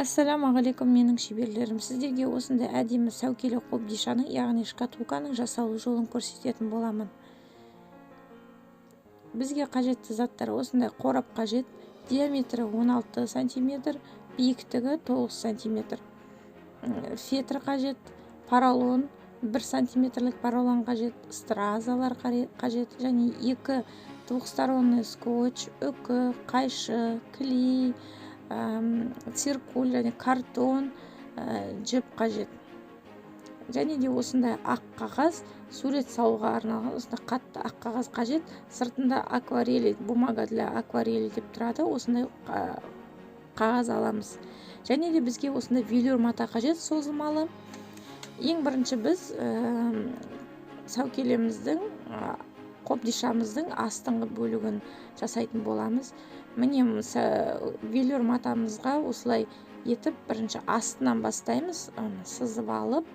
Ассалаумағалейкум менің шеберлерім. Сіздерге осындай әдемі сәукеле қобдишаның, яғни шкатулканың жасалу жолын көрсететін боламын. Бізге қажетті заттар осындай қорап қажет. Диаметрі 16 см, биіктігі 9 см. Фетр қажет, поролон 1 см поролон қажет, стразалар қажет, және 2 двухсторонний скотч, үкі, қайшы, клей, циркуль және картон, жіп қажет. Және де осындай ақ қағаз, сурет салуға арналған осындай қатты ақ қағаз қажет. Сыртында акварели, бумага для акварели деп тұрады. Осындай қағаз аламыз. Және де бізге осындай велюр мата қажет, созылмалы. Ең бірінші біз сәукелеміздің, қобдишамыздың астыңғы бөлігін жасайтын боламыз. Міне велюр матамызға осылай етіп бірінші астынан бастаймыз, сызып алып,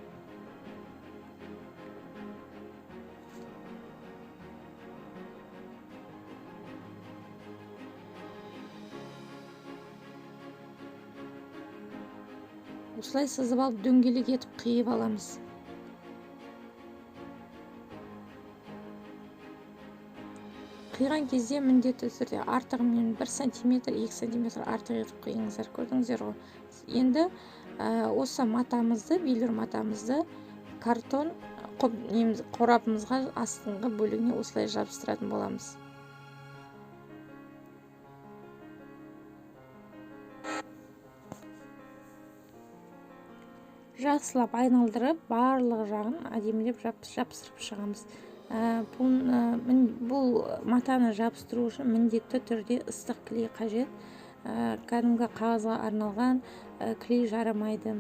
осылай сызып алып дөңгелек етіп қиып аламыз. Қиған кезде міндетті түрде артығымен 1 см, 2 см артық етіп қиыңыздар, көрдіңіздер ғой. Енді осы матамызды, велюр матамызды картон қорабымызға астыңғы бөлігіне осылай жабыстыратын боламыз. Жақсылап айналдырып, барлық жағын әдемілеп жабыстырып шығамыз. Бұл матаны жабыстыру үшін міндетті түрде ыстық клей қажет. Кәдімгі қағазға арналған клей жарамайды.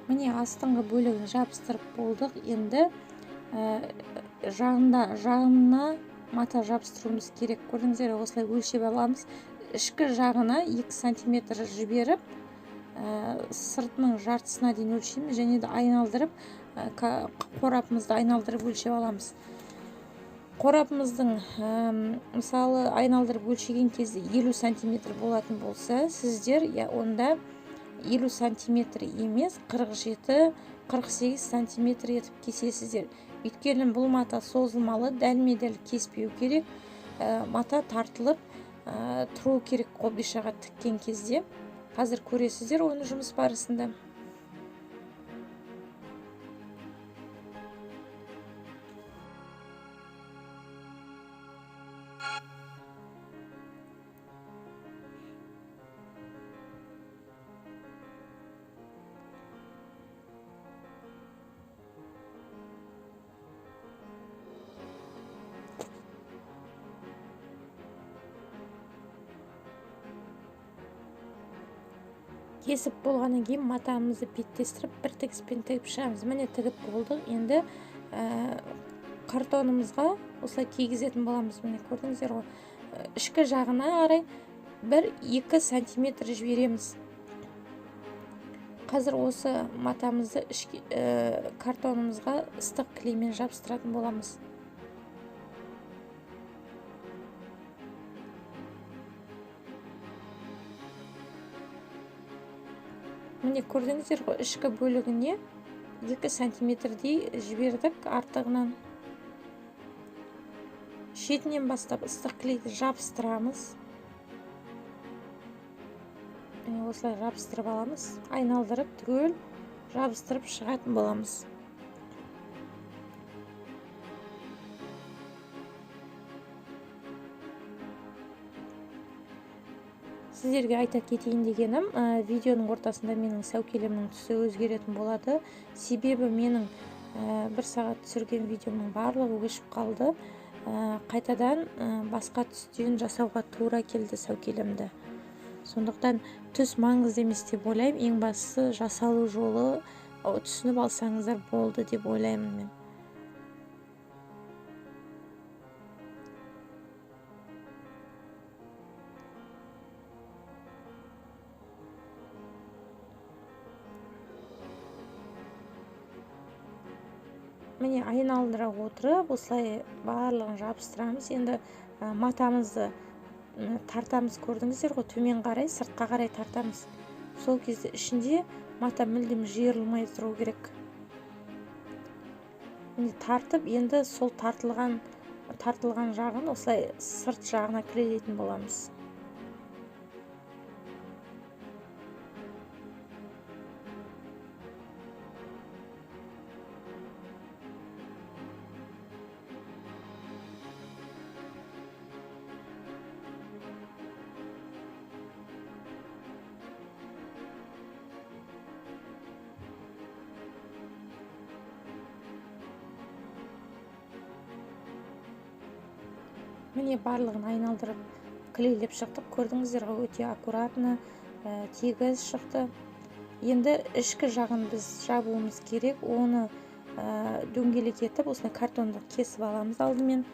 Міне астыңғы бөлігін жабыстырып болдық. Енді жағына мата жабыстыруымыз керек. Көрдіңіздер, осылай өлшеп аламыз. Ішкі жағына 2 см жіберіп, сыртының жартысына дейін өлшейміз, және де айналдырып, қорапымызды айналдырып өлшеп аламыз. Қорапымыздың мысалы айналдырып өлшеген кезде 50 см болатын болса, сіздер онда 50 см емес, 47-48 см етіп кесесіздер. Өйткені бұл мата созылмалы, дәлме-дәл кеспеу керек. Мата тартылып тұру керек қобдишаға тіккен кезде. Қазір көресіздер оны жұмыс барысында. Кесіп болғаннан кейін матамызды беттестіріп, бір тігіспен тігіп шығамыз. Міне тігіп болдық. Енді картонымызға осылай кигізетін боламыз. Міне көрдіңіздер ғой. Ішкі жағына қарай 1-2 см жібереміз. Қазір осы матамызды картонымызға ыстық клеймен жабыстыратын боламыз. Міне көрдіңіздер ғой, ішкі бөлігіне 2 см-дей жібердік артығынан. Шетінен бастап ыстық клейді жабыстырамыз. Осылай жабыстырып аламыз. Айналдырып, түгел жабыстырып шығатын боламыз. Сіздерге айта кетейін дегенім, видеоның ортасында менің сәукелемнің түсі өзгеретін болады. Себебі менің 1 сағат түсірген видеомның барлығы өшіп қалды. Қайтадан басқа түстен жасауға тура келді сәукелемді. Сондықтан түс маңызды емес деп ойлаймын. Ең бастысы жасалу жолы түсініп алсаңыздар болды деп ойлаймын мен. міне айналдыра отырып осылай барлығын жабыстырамыз. Енді матамызды тартамыз, көрдіңіздер ғой, төмен қарай, сыртқа қарай тартамыз. Сол кезде ішінде мата мүлдем жиырылмай тұру керек. Тартып, енді сол тартылған жағын осылай сырт жағына кірететін боламыз. Міне барлығын айналдырып клейлеп шықтық. Көрдіңіздер ғой, өте аккуратно, тегіс шықты. Енді ішкі жағын біз жабуымыз керек. Оны дөңгелек етіп, осындай картонды кесіп аламыз алдымен.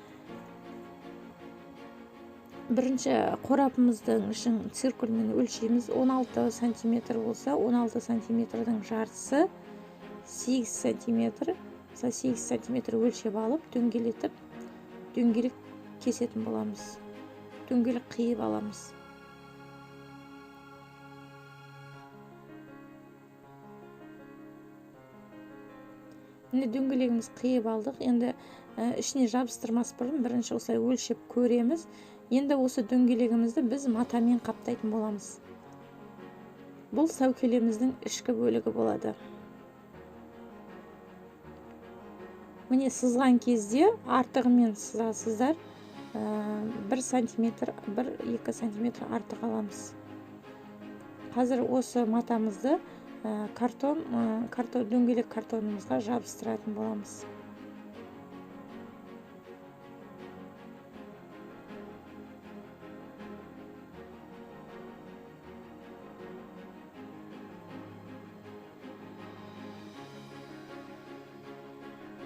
Бірінші қорапымыздың ішін циркульмен өлшейміз. 16 сантиметр болса, 16 сантиметрдің жартысы 8 сантиметр. 8 сантиметр өлшеп алып, дөңгелек кесетін боламыз. Дөңгелек қиып аламыз. Міне дөңгелегіміз қиып алдық. Енді ішіне жабыстырмас бұрын бірінші осылай өлшеп көреміз. Енді осы дөңгелегімізді біз матамен қаптайтын боламыз. Бұл сәукелеміздің ішкі бөлігі болады. Міне сызған кезде артығымен сызасыздар. 1 сантиметр, 1-2 сантиметр артық аламыз. Қазір осы матамызды дөңгелек картонымызға жабыстыратын боламыз.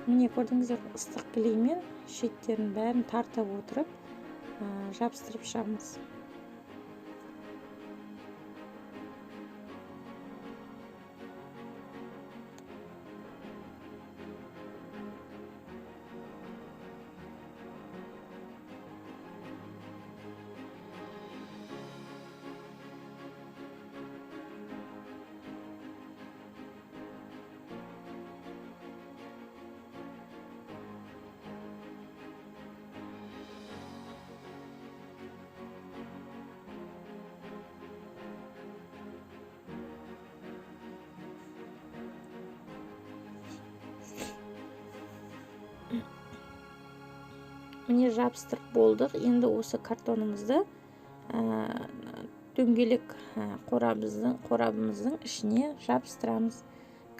Міне көрдіңіздер, ыстық клеймен шеттерін бәрін тартып отырып жабыстырып шығамыз. Міне жабыстырып болдық. Енді осы картонымызды дөңгелек қорабымыздың ішіне жабыстырамыз.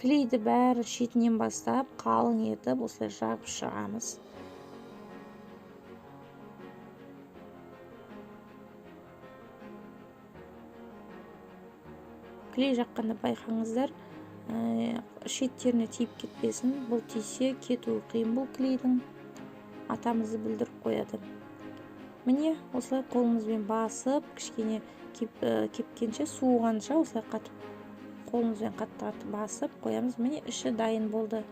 Клейді бәрі шетінен бастап қалың етіп осылай жабып шығамыз. Клей жаққанда байқаңыздар, шеттеріне тиіп кетпесін. Бұл тисе кетуі қиын бұл клейдің. Атамызды білдіріп қояды. Міне осылай қолымызбен басып, кішкене кепкенше, суығанша осылай қолымызбен қатты басып қоямыз. Міне іші дайын болды.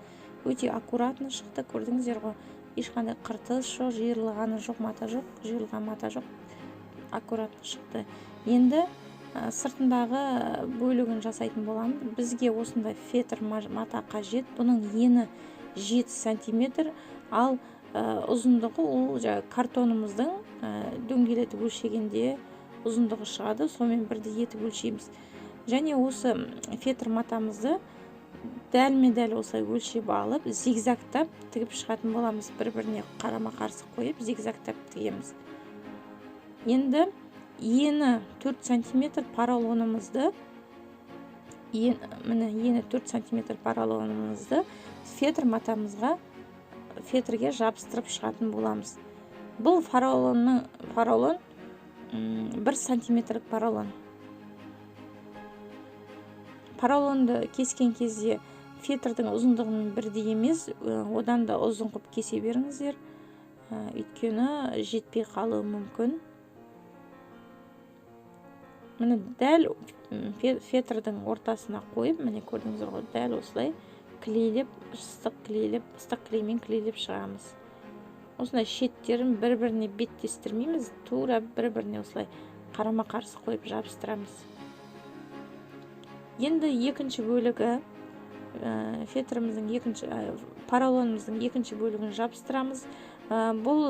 Өте аккуратно шықты, көрдіңіздер ғой. Ешқандай қыртыс жоқ, жиырылғаны жоқ, мата жоқ, жиырылған мата жоқ. Аккуратно шықты. Енді сыртындағы бөлігін жасайтын боламын. Бізге осындай фетр мата қажет. Бұның ені 7 сантиметр, ал ұзындығы ол картонымыздың дөңгелетіп өлшегенде ұзындығы шығады. Сонымен бірді етіп өлшейміз. Және осы фетр матамызды дәлме-дәл осылай өлшеп алып, зигзагтап тігіп шығатын боламыз. Бір-біріне қарама-қарсы қойып, зигзагтап тігеміз. Енді ені 4 сантиметр поролонымызды, ені 4 сантиметр поролонымызды фетрге жабыстырып шығатын боламыз. Бұл поролон 1 сантиметрлік поролон. Поролонды кескен кезде фетрдің ұзындығымен бірдей емес, одан да ұзын қып кесе беріңіздер. Өйткені жетпей қалуы мүмкін. Міне дәл фетрдің ортасына қойып, міне көрдіңіздер ғой, дәл осылай ыстық клеймен клейлеп шығамыз. Осындай шеттерін бір-біріне беттестірмейміз, тура бір-біріне осылай қарама-қарсы қойып жабыстырамыз. Енді екінші бөлігі, поролонымыздың екінші бөлігін жабыстырамыз. Бұл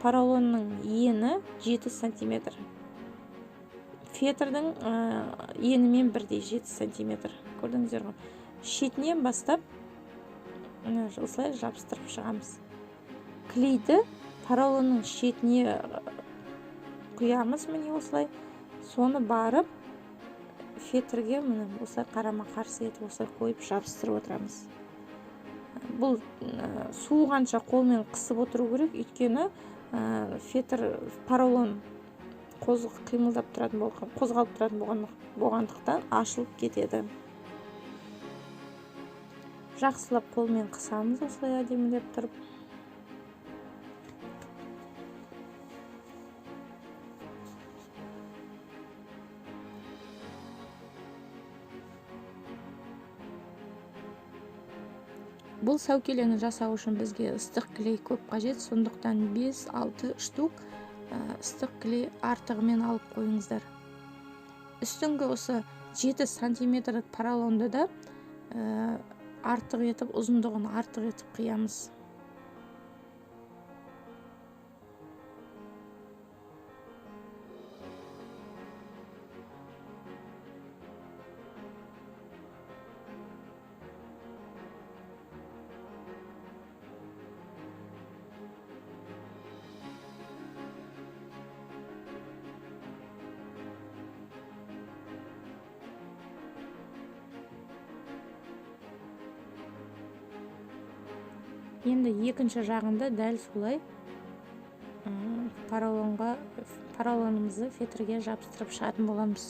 поролонның ені 7 сантиметр. Фетрдің енімен бірдей 7 сантиметр. Көрдіңіздер ғой. Шетінен бастап осылай жабыстырып шығамыз. Клейді поролонның шетіне құямыз, міне осылай. Соны барып фетрге міне осылай қарама-қарсы етіп осылай қойып жабыстырып отырамыз. Бұл суығанша қолмен қысып отыру керек, өйткені поролон қозғалып тұратын болғандықтан ашылып кетеді. Жақсылап қолмен қысамыз, осылай әдемілеп тұрып. Бұл сәукелені жасау үшін бізге ыстық клей көп қажет, сондықтан 5-6 штук ыстық клей артығымен алып қойыңыздар. Үстіңгі осы 7 сантиметр поролонды да артық етіп, ұзындығын артық етіп қиямыз. Енді екінші жағында дәл солай поролонымызды фетрге жабыстырып шығатын боламыз.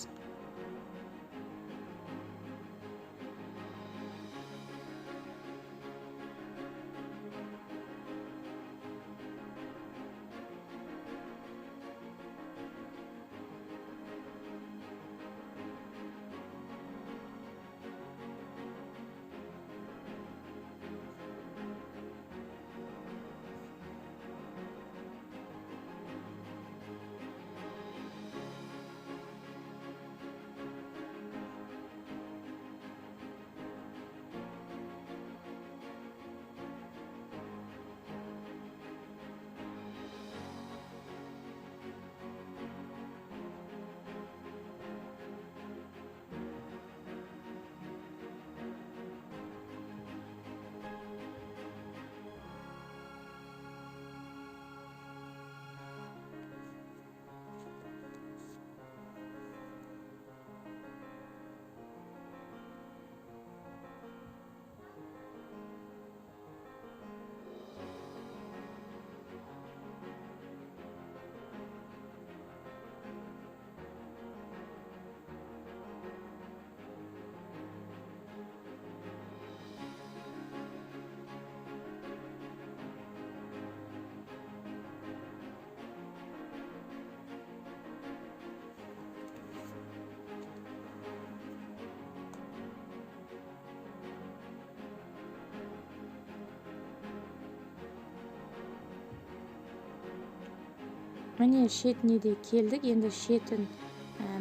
Міне шетіне де келдік. Енді шетін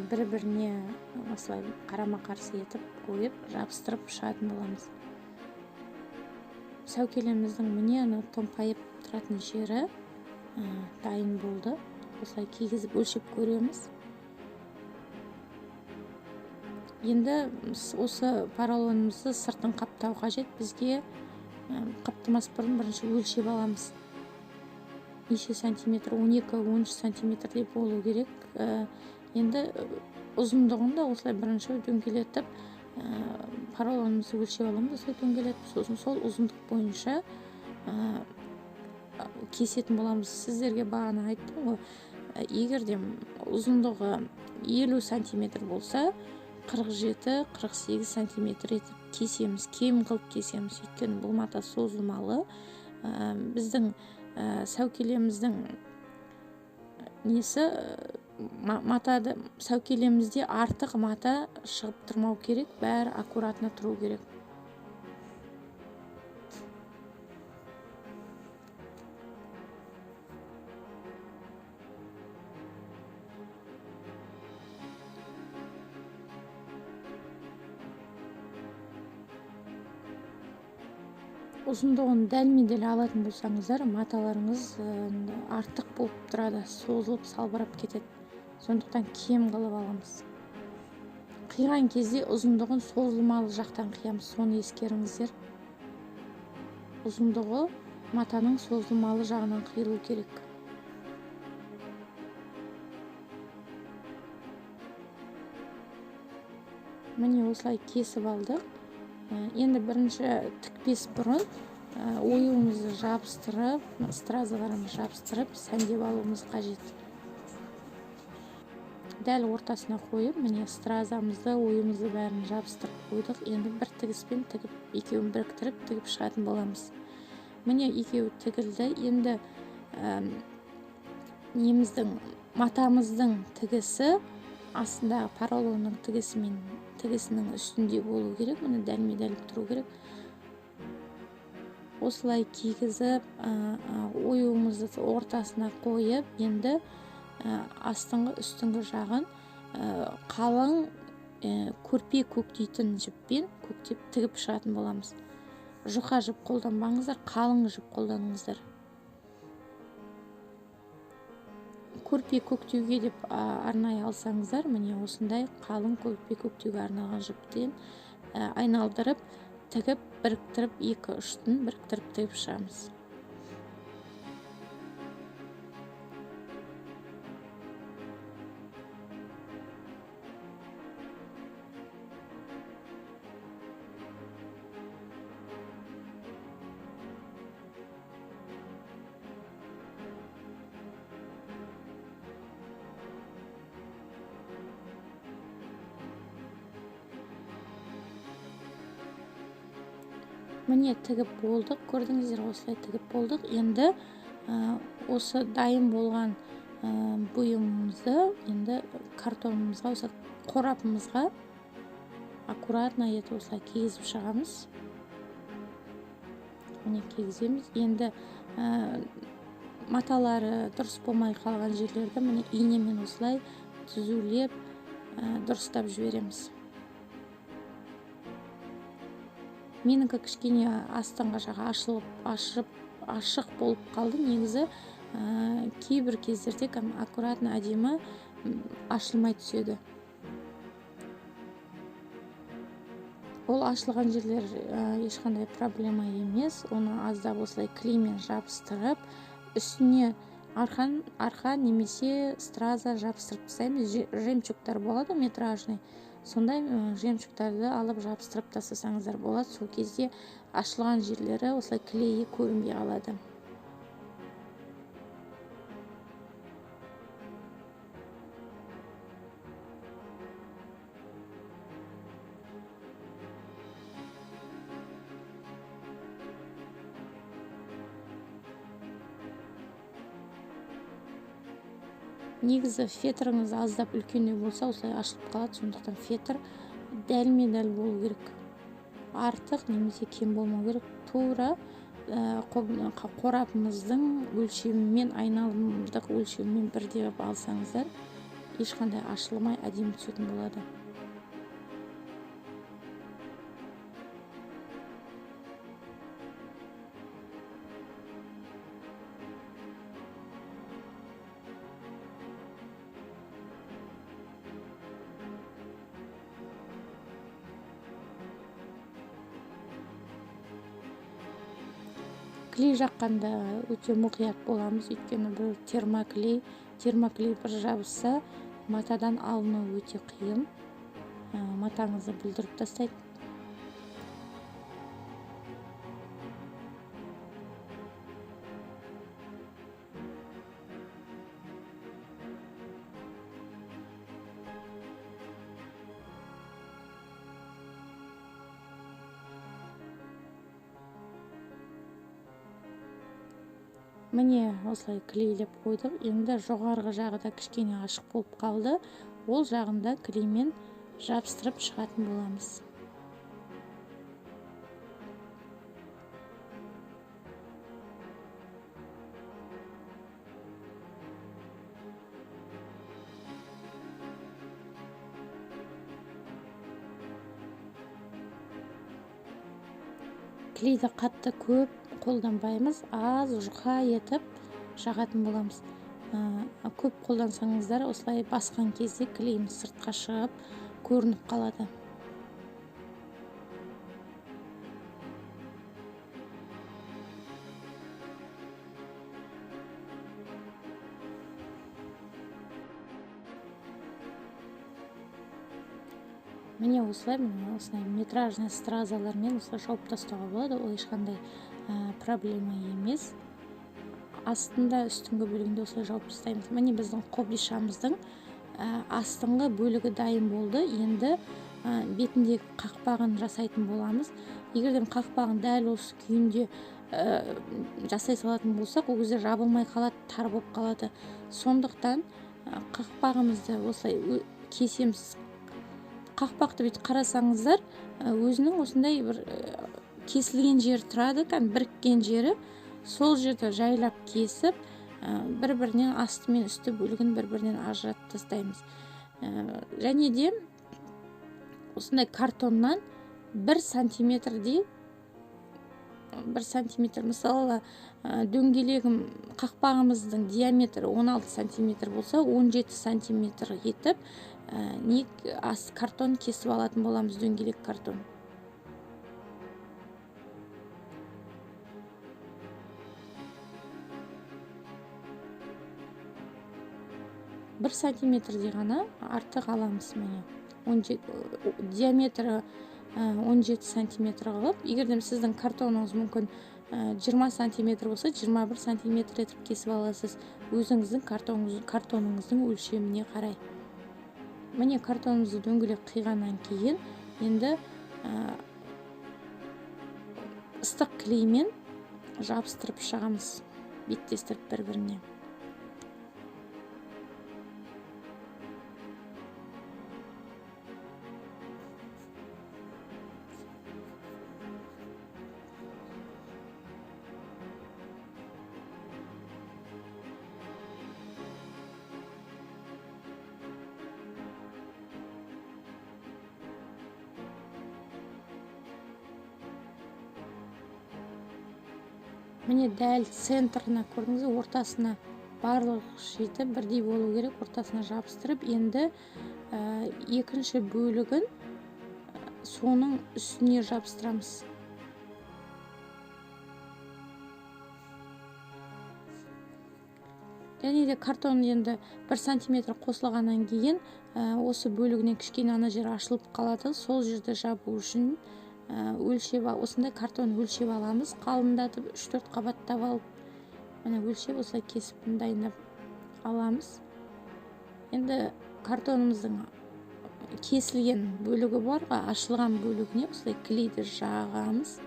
бір-біріне осылай қарама-қарсы етіп қойып жабыстырып шығатын боламыз. Сәукелеміздің міне томпайып тұратын жері дайын болды. Осылай кигізіп өлшеп көреміз. Енді осы поролонымызды сыртын қаптау қажет. Бізге қаптамас бұрын бірінші өлшеп аламыз. Неше сантиметр, 12-13 сантиметрдей болу керек. Енді ұзындығын да осылай бірінші дөңгелетіп поролонымызды өлшеп аламыз. Осылай дөңгелетіп, сосын сол ұзындық бойынша кесетін боламыз. Сіздерге бағана айттым ғой, егер де ұзындығы 50 сантиметр болса, 47-48 сантиметр етіп кесеміз, кем қылып кесеміз. Өйткені бұл мата созылмалы. Біздің сәукелеміздің несі сәукелемізде артық мата шығып тұрмау керек, бәрі аккуратно тұру керек. ұзындығын дәлме-дәл алатын болсаңыздар, маталарыңыз артық болып тұрады, созылып салбырап кетеді. Сондықтан кем қылып аламыз. Қиған кезде ұзындығын созылмалы жақтан қиямыз, соны ескеріңіздер. Ұзындығы матаның созылмалы жағынан қиылу керек. Міне осылай кесіп алдық. Енді бірінші тікпес бұрын оюымызды жабыстырып, стразаларымызды жабыстырып, сәндеп алуымыз қажет. Дәл ортасына қойып, міне стразамызды, оюымызды бәрін жабыстырып қойдық. Енді бір тігіспен тігіп, екеуін біріктіріп тігіп шығатын боламыз. Міне екеуі тігілді. Енді матамыздың тігісі астындағы поролонның тігісінің үстінде болу керек. Мұны дәлме-дәл тұру керек. Осылай кигізіп, оюымызды ортасына қойып, енді астыңғы үстіңгі жағын қалың көрпе көктейтін жіппен көктеп тігіп шығатын боламыз. Жұқа жіп қолданбаңыздар, қалың жіп қолданыңыздар. Көрпе көктеуге деп арнайы алсаңыздар, міне осындай қалың көрпе көктеуге арналған жіптен айналдырып, тігіп, біріктіріп, екі ұштын біріктіріп тігіп шығамыз. Міне тігіп болдық, көрдіңіздер, осылай тігіп болдық. Енді осы дайын болған бұйымымызды енді картонымызға, осы қорапымызға аккуратно етіп осылай кигізіп шығамыз. Міне кигіземіз. Енді маталары дұрыс болмай қалған жерлерді міне инемен осылай түзулеп дұрыстап жібереміз. Менікі кішкене астыңғы жағы ашық болып қалды. Негізі кейбір кездерде аккуратно әдемі ашылмай түседі. Ол ашылған жерлер ешқандай проблема емес. Оны аздап осылай клеймен жабыстырып, үстіне арқа немесе страза жабыстырып тастаймыз. Жемчугтар болады, метражный. Сондай жемчугтарды алып жабыстырып тастасаңыздар болады. Сол кезде ашылған жерлері осылай клейі көрінбей қалады. Негізі фетріңіз аздап үлкендеу болса, осылай ашылып қалады. Сондықтан фетр дәлме-дәл болу керек. Артық немесе кем болмау керек. Тура қорапымыздың өлшемімен, айналымдық өлшемімен бірдей алсаңыздар, ешқандай ашылмай әдемі түсетін болады. Клей жаққанда өте мұқият боламыз, өйткені бұл термоклей бір жабысса, матадан алыну өте қиын. Матаңызды бүлдіріп тастайды. Міне осылай клейлеп қойдық. Енді жоғарғы жағы да кішкене ашық болып қалды. Ол жағында клеймен жабыстырып шығатын боламыз. клейді қатты көп қолданбаймыз, аз жұқа етіп жағатын боламыз. Көп қолдансаңыздар, осылай басқан кезде клейіміз сыртқа шығып көрініп қалады. Міне осылай метражный стразалармен осылай жауып тастауға болады, ол ешқандай проблема емес. Астында үстіңгі бөлігінде осылай жауып тастаймыз. Міне біздің қобдишамыздың астыңғы бөлігі дайын болды. Енді бетіндегі қақпағын жасайтын боламыз. Егер де қақпағын дәл осы күйінде жасай салатын болсақ, ол кезде жабылмай қалады, тар болып қалады. Сондықтан қақпағымызды осылай кесеміз. Қақпақты бүйтіп қарасаңыздар, өзінің осындай бір кесілген жері тұрады, біріккен жері. Сол жерді жайлап кесіп, бір-бірінен асты мен үсті бөлігін бір-бірінен ажыратып тастаймыз. Және де осындай картоннан 1 сантиметрдей, мысалы, дөңгелегім қақпағымыздың диаметрі 16 сантиметр болса, 17 сантиметр етіп картон кесіп алатын боламыз, дөңгелек картон. Бір сантиметрдей ғана артық аламыз. Міне диаметрі 17 сантиметр қылып, егерде сіздің картоныңыз мүмкін 20 сантиметр болса, 21 сантиметр етіп кесіп аласыз, өзіңіздің картоныңыздың өлшеміне қарай. Міне картонымызды дөңгелек қиғаннан кейін, енді ыстық клеймен жабыстырып шығамыз, беттестіріп бір-біріне. Міне дәл центрына, көрдіңіз, ортасына барлық шеті бірдей болу керек, ортасына жабыстырып, енді екінші бөлігін соның үстіне жабыстырамыз. Және де картон енді 1 сантиметр қосылғаннан кейін осы бөлігінен кішкене ана жері ашылып қалады. Сол жерді жабу үшін осындай картон өлшеп аламыз, қалыңдатып 3-4 қабаттап алып, міне өлшеп осылай кесіп дайындап аламыз. Енді картонымыздың кесілген бөлігі бар, ашылған бөлігіне осылай клейді жағамыз.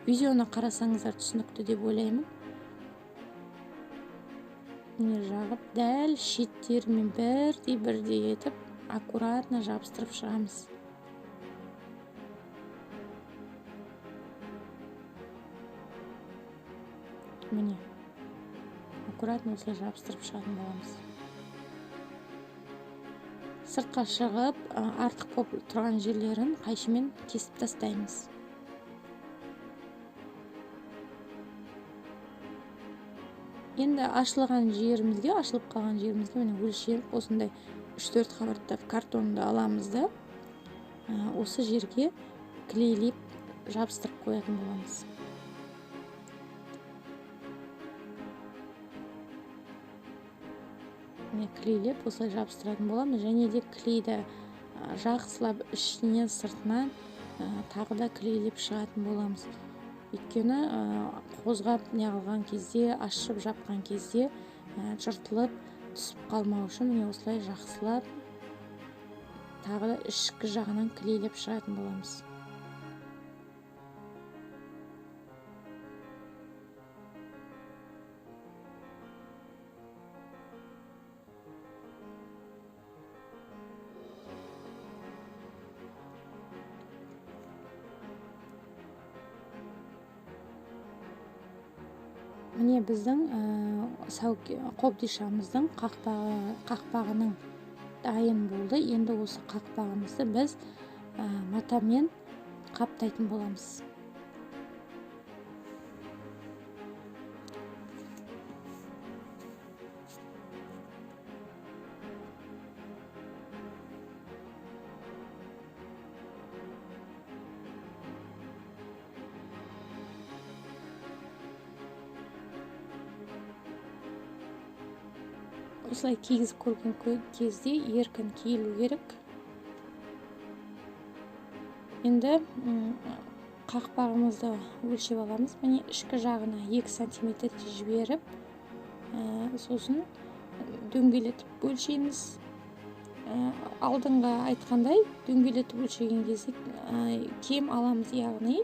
Видеоны қарасаңыздар түсінікті деп ойлаймын. Міне жағып, дәл шеттерімен бірдей етіп, аккуратно жабыстырып шығамыз. Міне, аккуратно осылай жабыстырып шығатын боламыз. Сыртқа шығып, артық болып тұрған жерлерін қайшымен кесіп тастаймыз. Енді ашылып қалған жерімізге міне өлшеп, осындай 3-4 қабаттап картонды аламыз да, осы жерге клейлеп жабыстырып қоятын боламыз. Клейлеп осылай жабыстыратын боламыз, және де клейді жақсылап ішінен сыртынан тағы да клейлеп шығатын боламыз. Өйткені қозғап неғылған кезде, ашып жапқан кезде жыртылып түсіп қалмау үшін осылай жақсылап тағы да ішкі жағынан клейлеп шығатын боламыз. Міне біздің қобдишамыздың қақпағының дайын болды. Енді осы қақпағымызды біз матамен қаптайтын боламыз. осылай кигізіп көрген кезде еркін киілу керек. Енді қақпағымызды өлшеп аламыз. Міне ішкі жағына 2 сантиметр жіберіп, сосын дөңгелетіп өлшейміз. Алдыңғы айтқандай дөңгелетіп өлшеген кезде кем аламыз, яғни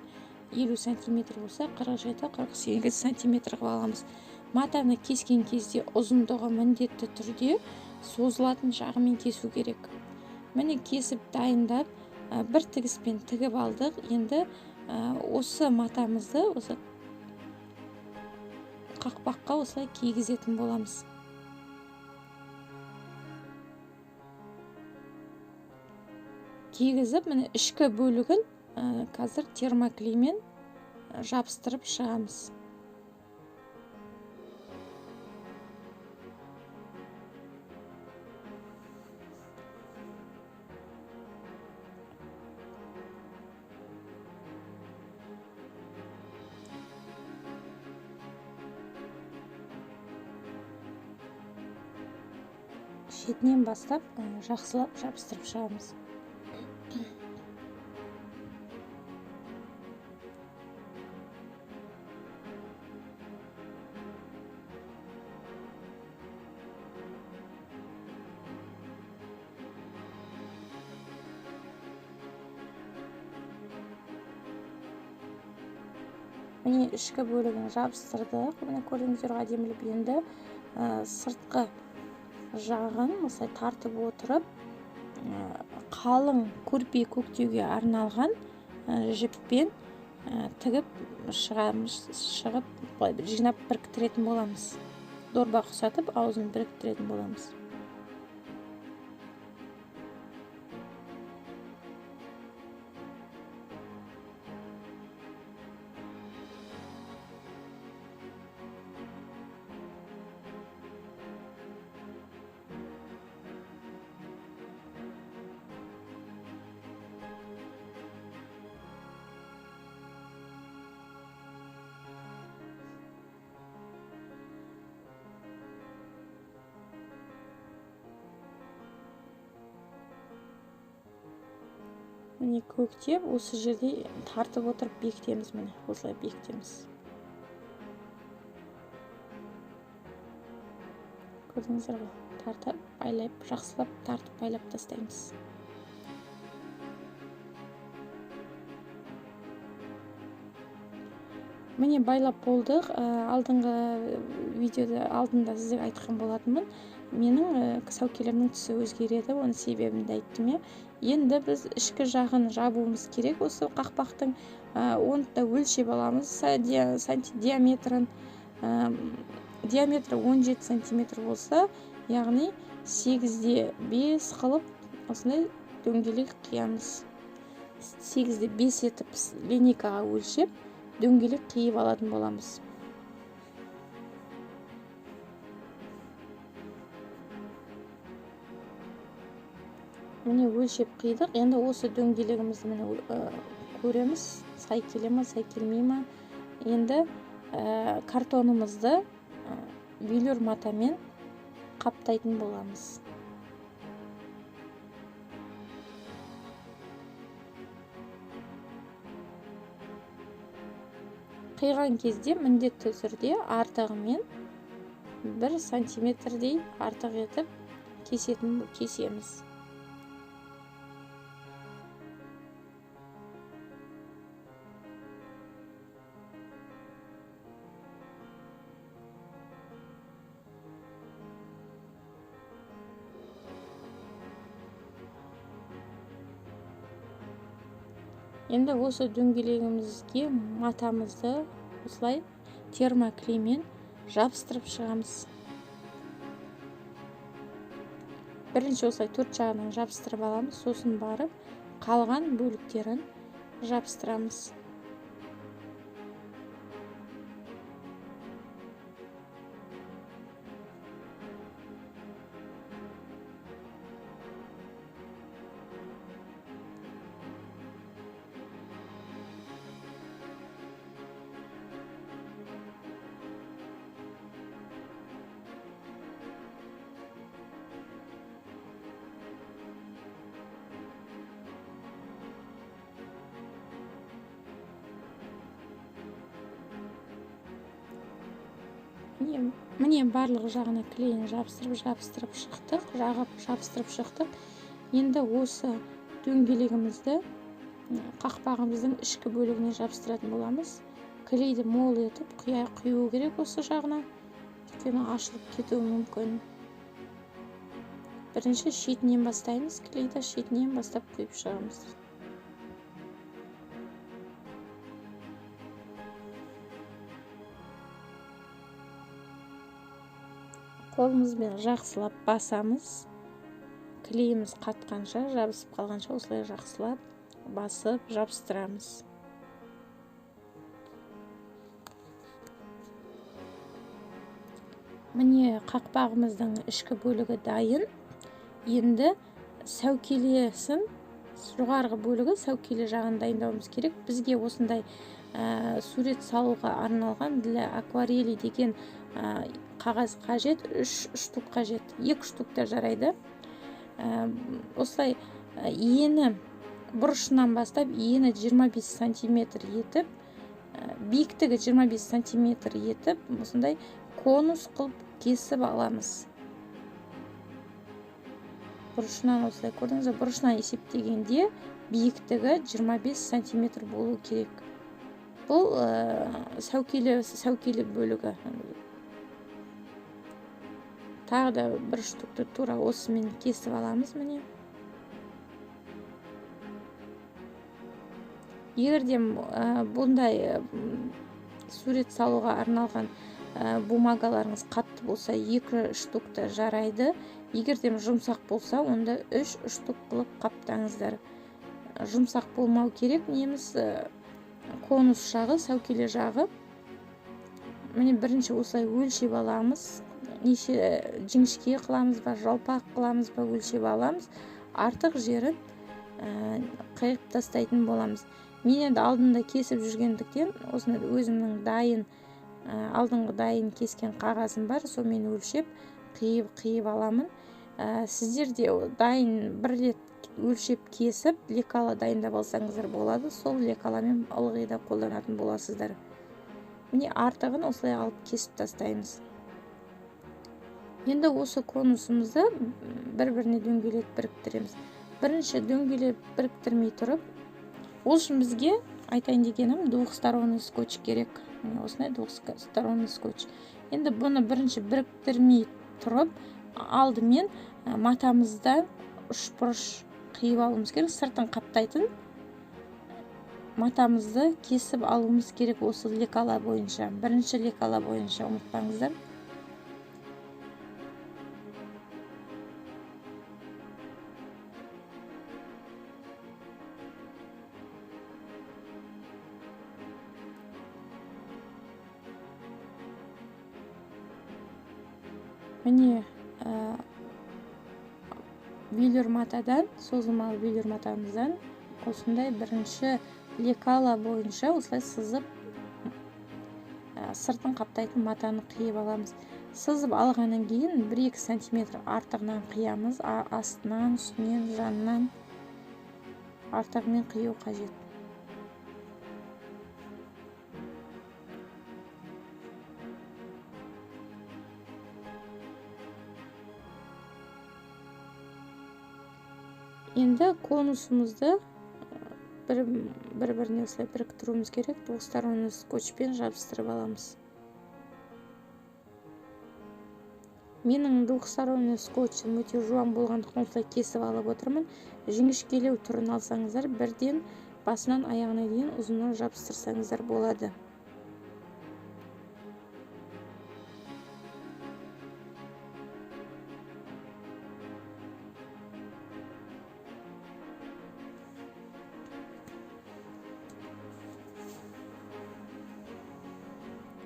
50 сантиметр болса 47-48 сантиметр қылып аламыз. Матаны кескен кезде ұзындығы міндетті түрде созылатын жағымен кесу керек. Міне кесіп дайындап, бір тігіспен тігіп алдық. Енді осы матамызды осы қақпаққа осылай кигізетін боламыз. Кигізіп, міне ішкі бөлігін қазір термоклеймен жабыстырып шығамыз. Шетінен бастап жақсылап жабыстырып шығамыз. Міне ішкі бөлігін жабыстырдық. Міне көрдіңіздер әдемілеп. Енді сыртқы жағын осылай тартып отырып, қалың көрпе көктеуге арналған жіппен тігіп шығып жинап біріктіретін боламыз. Дорба ұқсатып, аузын біріктіретін боламыз. Міне көктеп, осы жерде тартып отырып бекітеміз. Міне осылай бекітеміз. Көрдіңіздер ғой, тартып, байлап, жақсылап тартып, байлап тастаймыз. Міне байлап болдық. Алдыңғы видеода алдында сізге айтқан болатынмын. Менің сәукелерімнің түсі өзгереді, оның себебін де айттым. Енді біз ішкі жағын жабуымыз керек. Осы қақпақтың оны да өлшеп аламыз. Диаметрі 17 сантиметр болса, яғни 8-де 5 қылып осындай дөңгелек қиямыз. 8-де 5 етіп линейкаға өлшеп дөңгелек қиып алатын боламыз. Міне өлшеп қидық. Енді осы дөңгелегімізді міне көреміз, сай келе ме, сай келмей ме. Енді картонымызды велюр матамен қаптайтын боламыз. Қиған кезде міндетті түрде артығымен 1 сантиметрдей артық етіп кесеміз. Енді осы дөңгелегімізге матамызды осылай термоклеймен жабыстырып шығамыз. Бірінші осылай 4 жағынан жабыстырып аламыз, сосын барып қалған бөліктерін жабыстырамыз. міне барлық жағына клейін жабыстырып шықтық, жағып жабыстырып шықтық. Енді осы дөңгелегімізді қақпағымыздың ішкі бөлігіне жабыстыратын боламыз. Клейді мол етіп құю керек осы жағына, өйткені ашылып кетуі мүмкін. Бірінші шетінен бастаймыз, клейді шетінен бастап құйып шығамыз. Қолымызбен жақсылап басамыз. Клейіміз қатқанша, жабысып қалғанша осылай жақсылап басып жабыстырамыз. Міне қақпағымыздың ішкі бөлігі дайын. Енді сәукелесін, жоғарғы бөлігі сәукеле жағын дайындауымыз керек. Бізге осындай сурет салуға арналған для акварели деген қағаз қажет, 3 штук қажет, 2 штук та жарайды. Осылай ені бұрышынан бастап, ені 25 сантиметр етіп, биіктігі 25 сантиметр етіп, осындай конус қылып кесіп аламыз. Бұрышынан осылай көрдіңіз, бұрышынан есептегенде биіктігі 25 сантиметр болу керек. Бұл сәукеле бөлігі. Тағы да 1 штукты тура осымен кесіп аламыз, міне. Егерде бұндай сурет салуға арналған бумагаларыңыз қатты болса, 2 штукты жарайды. Егерде жұмсақ болса, онда 3 штук қылып қаптаңыздар. Жұмсақ болмау керек, неміз конус жағы, сәукеле жағы. Міне бірінші осылай өлшеп аламыз. Неше жіңішке қыламыз ба, жалпақ қыламыз ба, өлшеп аламыз. Артық жерін қайып тастайтын боламыз. Мен енді алдында кесіп жүргендіктен, осыны өзімнің алдыңғы дайын кескен қағазым бар, сонымен өлшеп қиып аламын. Сіздерде дайын бір рет өлшеп кесіп, лекала дайындап алсаңыздар болады. Сол лекаламен ылғи да қолданатын боласыздар. Міне артығын осылай алып кесіп тастаймыз. Енді осы конусымызды бір-біріне дөңгелеп біріктіреміз. Бірінші дөңгелеп біріктірмей тұрып, ол үшін бізге айтайын дегенім двухсторонний скотч керек. Осындай двухсторонний скотч. Енді бұны бірінші біріктірмей тұрып, алдымен матамызда үшбұрыш қиып алуымыз керек. Сыртын қаптайтын матамызды кесіп алуымыз керек осы лекала бойынша. Бірінші лекала бойынша ұмытпаңыздар. Міне велюр матадан, созылмалы велюр матамыздан осындай бірінші лекала бойынша осылай сызып сыртын қаптайтын матаны қиып аламыз. Сызып алғаннан кейін 1-2 сантиметр артығынан қиямыз. Астынан, үстінен, жанынан артығымен қию қажет. Енді конусымызды бір-біріне осылай біріктіруіміз керек. Двухсторонний скотчпен жабыстырып аламыз. Менің двухсторонний скотчым өте жуан болғандықтан осылай кесіп алып отырмын. Жіңішкелеу түрін алсаңыздар, бірден басынан аяғына дейін ұзыннан жабыстырсаңыздар болады.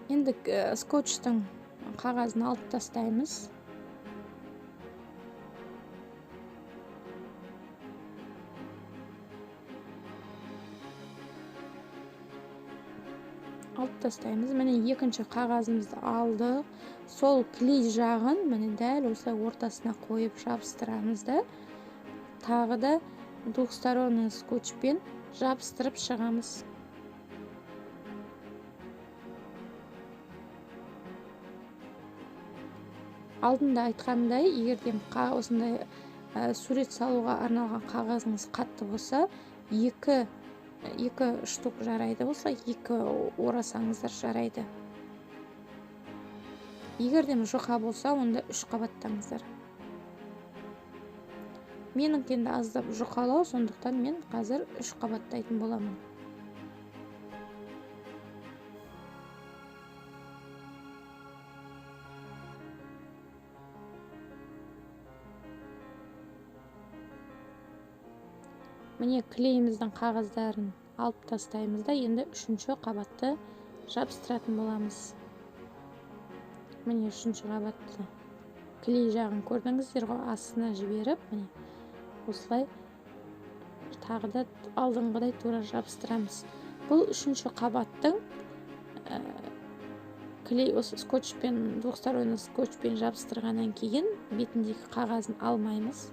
Енді скотчтың қағазын алып тастаймыз. Міне екінші қағазымызды алдық. Сол клей жағын міне дәл осылай ортасына қойып жабыстырамыз да, тағы да двухсторонний скотчпен жабыстырып шығамыз. алдында айтқандай, егерде осындай сурет салуға арналған қағазыңыз қатты болса, екі штук жарайды, осылай екі орасаңыздар жарайды. Егерде жұқа болса, онда 3 қабаттаңыздар. Менің енді аздап жұқалау, сондықтан мен қазір 3 қабаттайтын боламын. Міне клейіміздің қағаздарын алып тастаймыз да, енді 3-ші қабатты жабыстыратын боламыз. Міне 3-ші қабатты клей жағын көрдіңіздер ғой, астына жіберіп, міне осылай тағы да алдыңғыдай тура жабыстырамыз. Бұл 3-ші қабаттың клей осы скотчпен, двухсторонний скотчпен жабыстырғаннан кейін бетіндегі қағазын алмаймыз.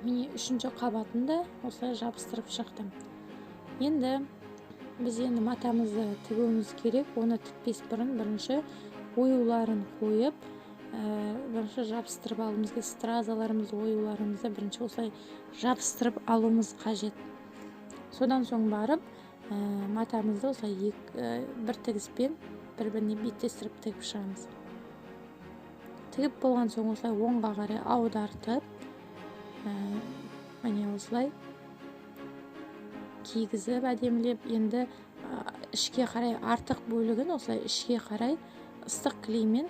Міне 3-ші қабатында осылай жабыстырып шықтым. Енді біз матамызды тігуіміз керек. Оны тікпес бұрын бірінші оюларын қойып, бірінші жабыстырып алуымыз керек. Стразаларымызды, оюларымызды бірінші осылай жабыстырып алуымыз қажет. Содан соң барып, матамызды осылай бір тігіспен бір-біріне беттестіріп тігіп шығамыз. Тігіп болған соң осылай оңға қарай аудартып, міне осылай кигізіп әдемілеп, енді ішке қарай артық бөлігін осылай ішке қарай ыстық клеймен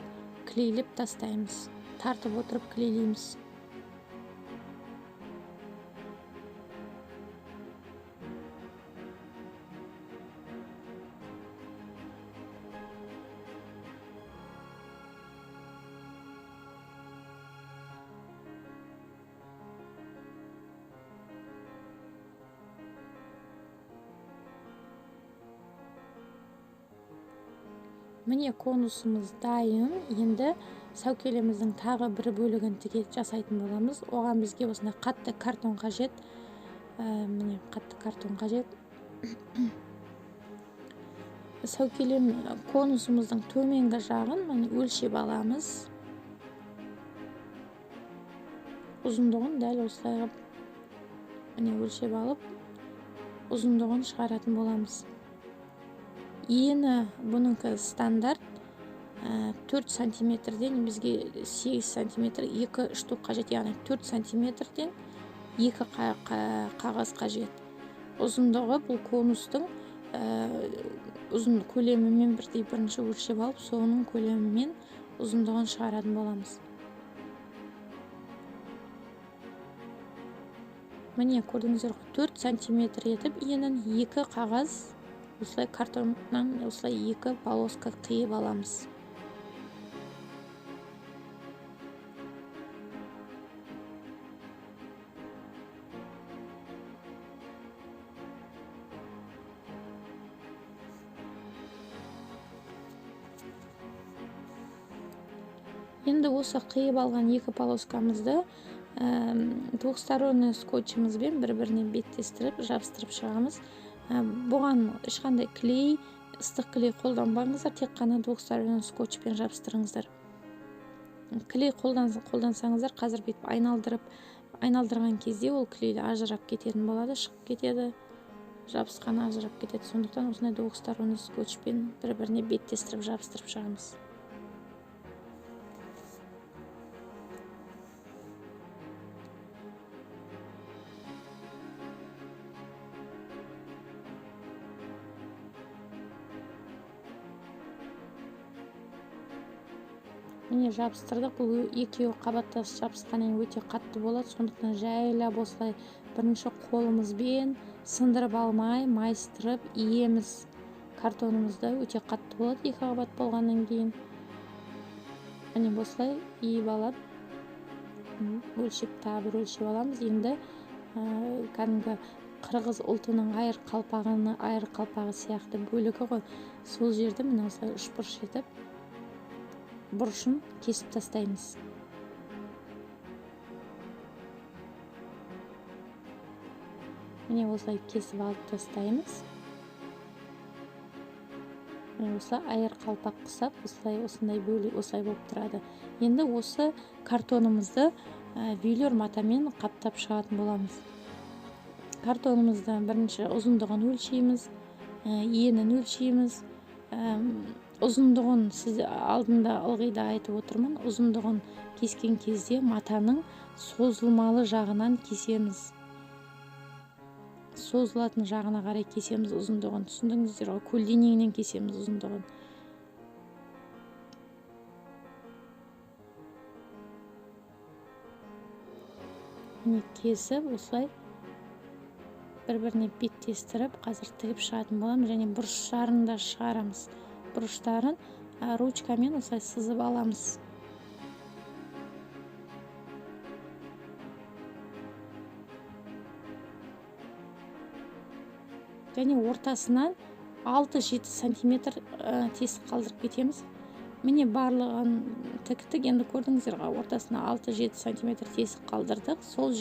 клейлеп тастаймыз. Тартып отырып клейлейміз. Міне конусымыз дайын. Енді сәукелеміздің тағы бір бөлігін жасайтын боламыз. Оған бізге осындай қатты картон қажет. Міне қатты картон қажет. Сәукелем конусымыздың төменгі жағын міне өлшеп аламыз. Ұзындығын дәл осылай міне өлшеп алып, ұзындығын шығаратын боламыз. Ені бұныңкі стандарт 4 сантиметрден бізге 8 сантиметр 2 штук қажет, яғни 4 сантиметрден 2 қағаз қажет. Ұзындығы бұл конустың ұзын көлемімен бірдей бірінші өлшеп алып, соның көлемімен ұзындығын шығаратын боламыз. Міне көрдіңіздер, 4 сантиметр етіп енін 2 қағаз осылай картоннан осылай 2 полоска қиып аламыз. Енді осы қиып алған 2 полоскамызды двухсторонний скотчымызбен бір-біріне беттестіріп жабыстырып шығамыз. Бұған ешқандай клей, ыстық клей қолданбаңыздар, тек қана двухсторонний скотчпен жабыстырыңыздар. Клей қолдансаңыздар, қазір бүйтіп айналдырған кезде ол клей ажырап кететін болады, шығып кетеді, жабысқаны ажырап кетеді. Сондықтан осындай двухсторонний скотчпен бір-біріне беттестіріп жабыстырып шығамыз. Міне жабыстырдық. Бұл екеуі қабаттас жабысқаннан өте қатты болады, сондықтан жайлап осылай бірінші қолымызбен сындырып алмай, майыстырып иеміз. Картонымызда өте қатты болады 2 қабат болғаннан кейін. Міне осылай иіп алып, тағы бір өлшеп аламыз. Енді кәдімгі қырғыз ұлтының айыр қалпағы сияқты бөлігі ғой, сол жерді міне осылай үшбұрыш етіп бұрышын кесіп тастаймыз. Міне осылай кесіп алып тастаймыз. осылай айыр қалпақ қысап осындай бөлік осылай болып тұрады. Енді осы картонымызды велюр матамен қаптап шығатын боламыз. Картонымызды бірінші ұзындығын өлшейміз, енін өлшейміз. Ұзындығын сіз алдында ылғи да айтып отырмын, ұзындығын кескен кезде матаның созылмалы жағынан кесеміз. Созылатын жағына қарай кесеміз ұзындығын. Түсіндіңіздер ғой, көлденеңінен кесеміз ұзындығын. Міне кесіп, осылай бір-біріне беттестіріп, қазір тігіп шығатын боламыз, және бұрыштарын да шығарамыз. Бұрыштарын ручкамен осылай сызып аламыз. Және ортасынан 6-7 сантиметр тесік қалдырып кетеміз. Міне барлығын тіктік, енді көрдіңіздер ғой, ортасына 6-7 сантиметр тесік қалдырдық. Сол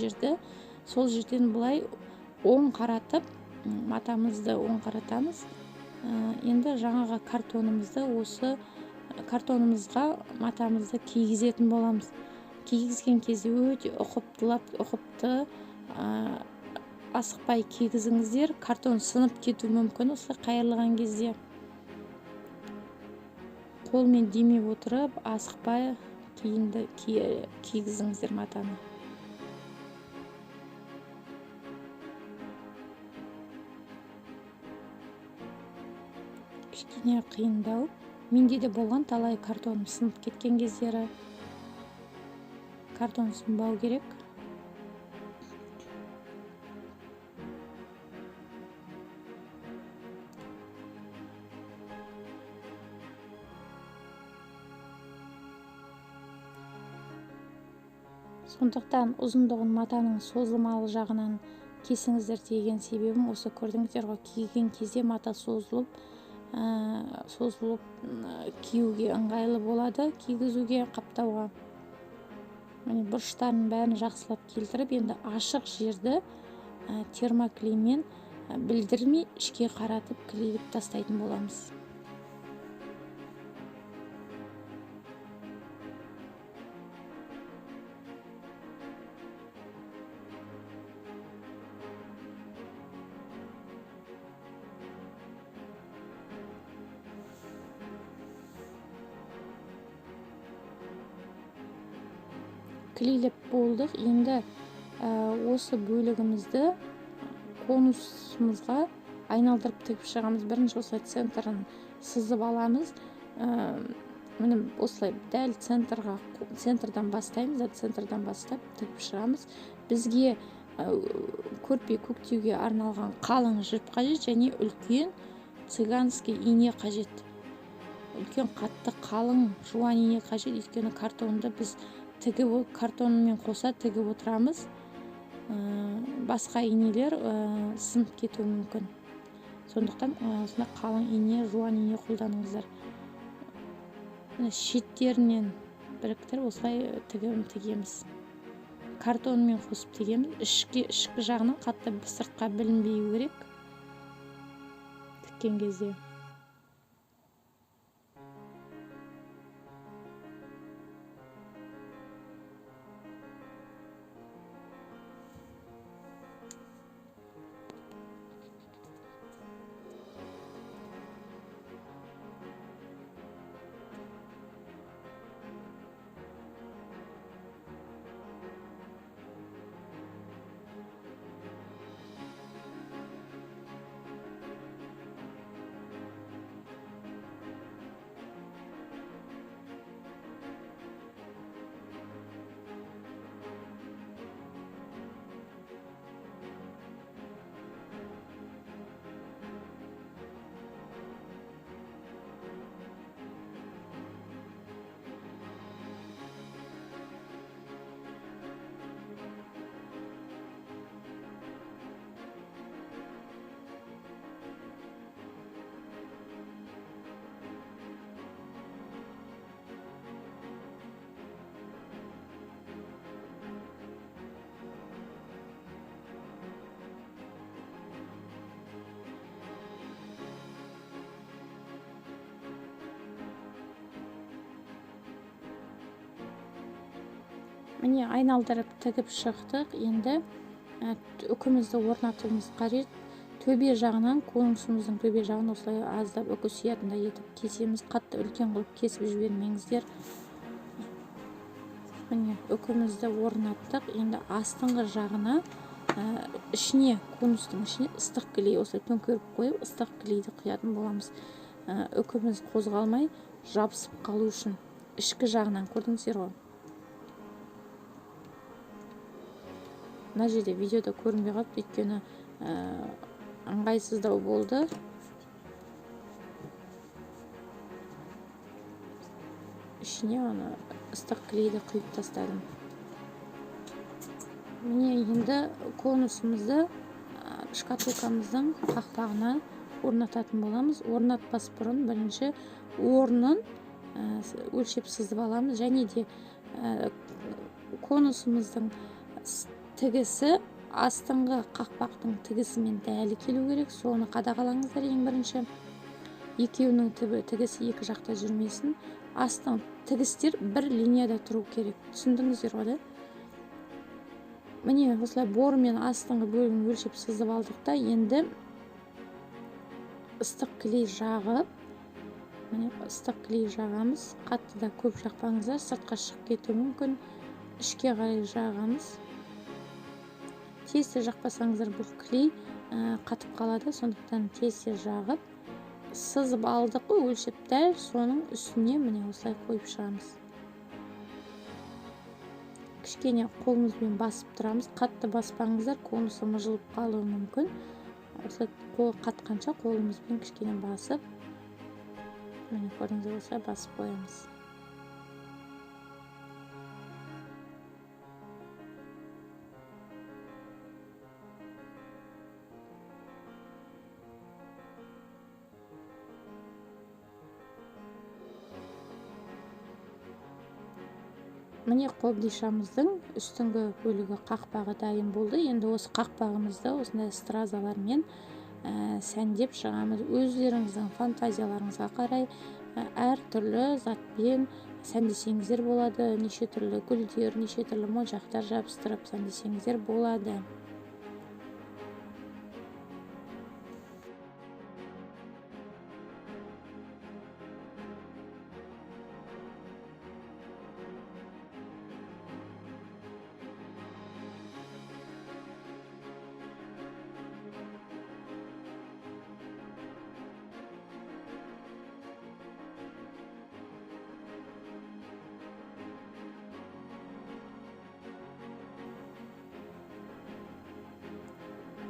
жерден былай оң қаратып, матамызды оң қаратамыз. Енді жаңағы осы картонымызға матамызды кигізетін боламыз. Кигізген кезде өте ұқыпты асықпай кигізіңіздер. Картон сынып кетуі мүмкін осылай қайырлаған кезде. Қолмен демеп отырып, асықпай кигізіңіздер матаны. Кішкене қиындау. Менде де болған талай картоным сынып кеткен кездері. Картон сынбау керек. Сондықтан ұзындығын матаның созылмалы жағынан кесіңіздер деген себебім осы. Көрдіңіздер ғой, киген кезде мата созылып киюге ыңғайлы болады, кигізуге, қаптауға. Міне бұрыштарын бәрін жақсылап келтіріп, енді ашық жерді термоклеймен білдірмей ішке қаратып клейлеп тастайтын боламыз. Клейлеп болдық. Енді осы бөлігімізді конусымызға айналдырып тігіп шығамыз. Бірінші осылай центрін сызып аламыз. Міне осылай дәл центрдан бастаймыз, центрдан бастап тігіп шығамыз. Бізге көрпе көктеуге арналған қалың жіп қажет, және үлкен цыганский ине қажет. Үлкен қатты қалың жуан ине қажет. Өйткені картонды біз картонмен қоса тігіп отырамыз. Басқа инелер сынып кетуі мүмкін. Сондықтан осындай қалың ине, жуан ине қолданыңыздар. Шеттерінен біріктіріп осылай тігеміз. Картонмен қосып тігеміз. Ішкі жағынан қатты сыртқа білінбеу керек тіккен кезде. міне айналдырып тігіп шықтық. Енді үкімізді орнатуымыз қажет. Төбе жағынан, конусымыздың төбе жағын осылай аздап үкі сиятындай етіп кесеміз. Қатты үлкен қылып кесіп жібермеңіздер. Міне үкімізді орнаттық. Енді астыңғы жағына, ішіне, конустың ішіне ыстық клей осылай төңкеріп қойып, ыстық клейді құятын боламыз. Үкіміз қозғалмай жабысып қалу үшін. Ішкі жағынан көрдіңіздер ғой. Мына жерде видеода көрінбей қалыпты, өйткені ыңғайсыздау болды. Ішіне оны ыстық клейді құйып тастадым. Міне енді конусымызды шкатулкамыздың қақпағына орнататын боламыз. Орнатпас бұрын бірінші орнын өлшеп сызып аламыз. Және де конусымыздың тігісі астыңғы қақпақтың тігісімен дәлі келу керек. Соны қадағалаңыздар ең бірінші. Екеуінің тігісі екі жақта жүрмесін. Астың тігістер бір линияда тұру керек. Түсіндіңіздер ғой, да? Міне осылай борымен астыңғы бөлігін өлшеп сызып алдық та, енді ыстық клей жағып, міне ыстық клей жағамыз. Қатты да көп жақпаңыздар, сыртқа шығып кетуі мүмкін. Ішке қарай жағамыз. Тез жақпасаңыздар бұл клей қатып қалады, сондықтан тез жағып сызып алдық қой, өлшеп дәл соның үстіне міне осылай қойып шығамыз. Кішкене қолымызбен басып тұрамыз. Қатты баспаңыздар, конусы мыжылып қалуы мүмкін. Осылай қатқанша қолымызбен кішкене басып, міне көрдіңіздер, осылай басып қоямыз. Міне қобдишамыздың үстіңгі бөлігі қақпағы дайын болды. Енді осы қақпағымызды осындай стразалармен сәндеп шығамыз. Өздеріңіздің фантазияларыңызға қарай әр түрлі затпен сәндесеңіздер болады. Неше түрлі гүлдер, неше түрлі моншақтар жабыстырып сәндесеңіздер болады.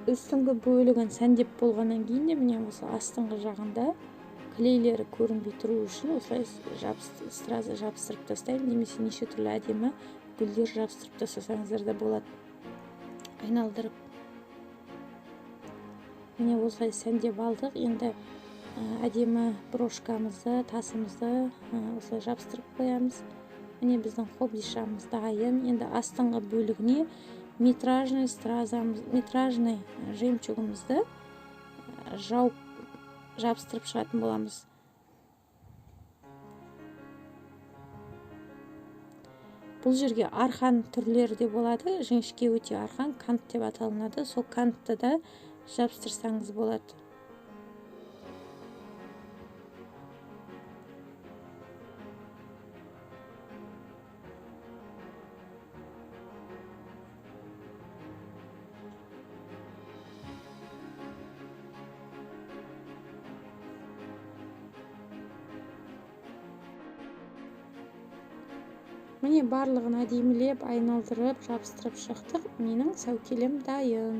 Үстіңгі бөлігін сәндеп болғаннан кейін де міне осы астыңғы жағында клейлері көрінбей тұру үшін осылай страза жабыстырып тастаймын, немесе неше түрлі әдемі гүлдер жабыстырып тастасаңыздар да болады. Айналдырып міне осылай сәндеп алдық. Енді әдемі брошкамызды, тасымызды осылай жабыстырып қоямыз. Міне біздің қобдишамыз дайын. Енді астыңғы бөлігіне метражный жемчугымызды жауып жабыстырып шығатын боламыз. Бұл жерге арқан түрлері де болады. Жіңішке өте арқан, кант деп аталынады. Сол кантты да жабыстырсаңыз болады. Міне барлығын әдемілеп, айналдырып, жабыстырып шықтық. Менің сәукелем дайын.